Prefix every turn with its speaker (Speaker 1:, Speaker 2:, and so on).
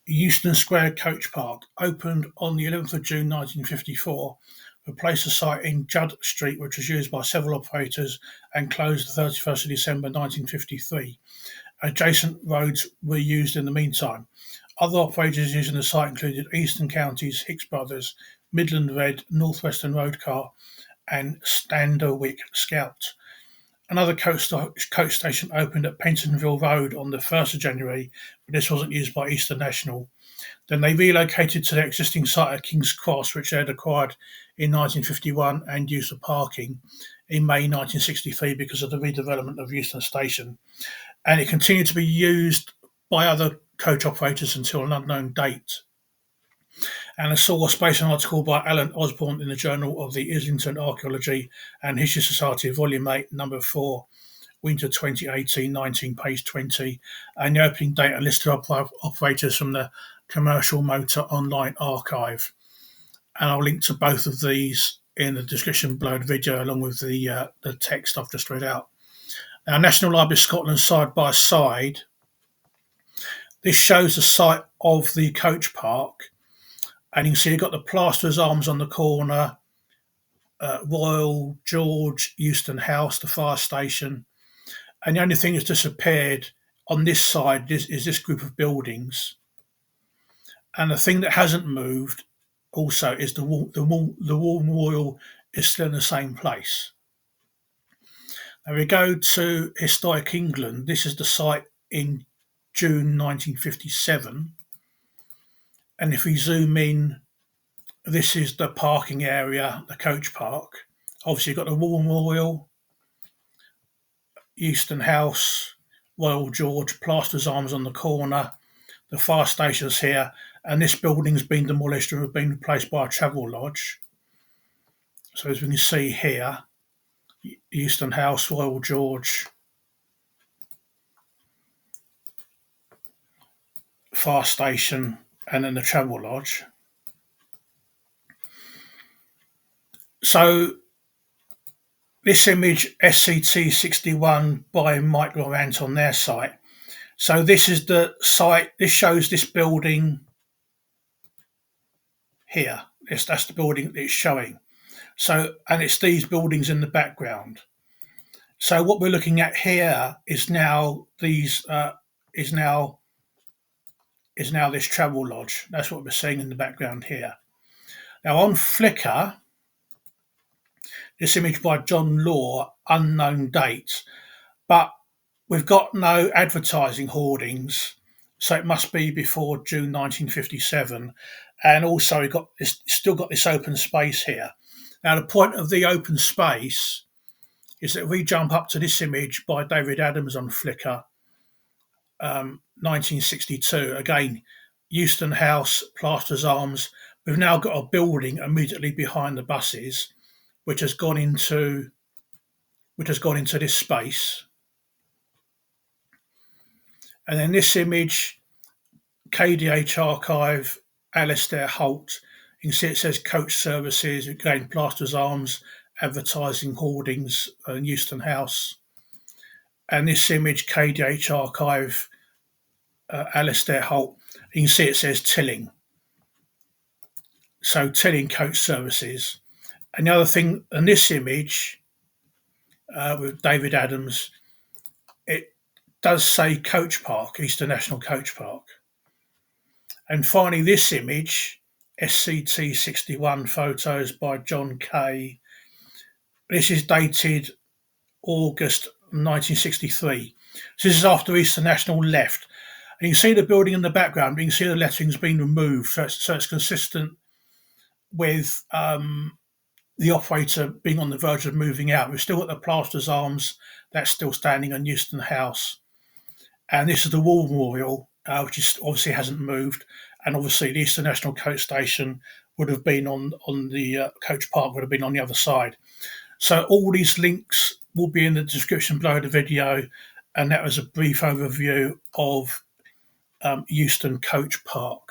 Speaker 1: Euston Square Coach Park opened on the 11th of June 1954, replaced a site in Judd Street which was used by several operators and closed the 31st of December 1953. Adjacent roads were used in the meantime. Other operators using the site included Eastern County's Hicks Bros, Midland Red, Northwestern Road Car, and Standerwick-Scout. Another coach station opened at Pentonville Road on the 1st of January, but this wasn't used by Eastern National. Then they relocated to their existing site at King's Cross, which they had acquired in 1951 and used for parking in May 1963 because of the redevelopment of Euston Station. And it continued to be used by other coach operators until an unknown date. And I saw a space an article by Alan Osbourne in the Journal of the Islington Archaeology and History Society, Volume 8, Number 4, Winter 2018-19, page 20, and the opening date and list of operators from the Commercial Motor Online Archive. And I'll link to both of these in the description below the video, along with the text I've just read out. Now, National Library of Scotland side by side. This shows the site of the coach park. And you can see you've got the Plasterers Arms on the corner, Royal George, Euston House, the fire station. And the only thing that's disappeared on this side is this group of buildings. And the thing that hasn't moved also is the War Memorial is still in the same place. Now we go to Historic England. This is the site in June 1957. And if we zoom in, this is the parking area, the coach park. Obviously, you've got the War Memorial, Euston House, Royal George, Plasterers Arms on the corner, the fire station's here, and this building's been demolished and been replaced by a travel lodge. So as we can see here, Euston House, Royal George, fire station, and then the travel lodge. So this image, SCT-61 by Mike Laurent on their site. So this is the site, this shows this building here. That's the building that it's showing. So, and it's these buildings in the background. So what we're looking at here is now these, is now this travel lodge. That's what we're seeing in the background here. Now on Flickr, this image by John Law, unknown date, but we've got no advertising hoardings, so it must be before June 1957. And also we've still got this open space here. Now the point of the open space is that we jump up to this image by David Adams on Flickr, 1962. Again, Euston House, Plasterers Arms. We've now got a building immediately behind the buses, which has gone into this space. And then this image, KDH Archive, Alistair Holt. You can see it says Coach Services, again, Plasterers Arms, advertising hoardings, Euston House. And this image, KDH Archive, Alistair Holt. You can see it says Tilling. So Tilling Coach Services. And the other thing, in this image with David Adams, it does say Coach Park, Eastern National Coach Park. And finally, this image, SCT-61 photos by John Kay. This is dated August 1963. So this is after Eastern National left. And you can see the building in the background, but you can see the lettering's been removed. So it's consistent with the operator being on the verge of moving out. We've still got the Plasterers Arms, that's still standing on Euston House. And this is the War Memorial, which is obviously hasn't moved. And obviously the Eastern National Coach Station would have been on the Coach Park, would have been on the other side. So all these links will be in the description below the video. And that was a brief overview of Euston Coach Park.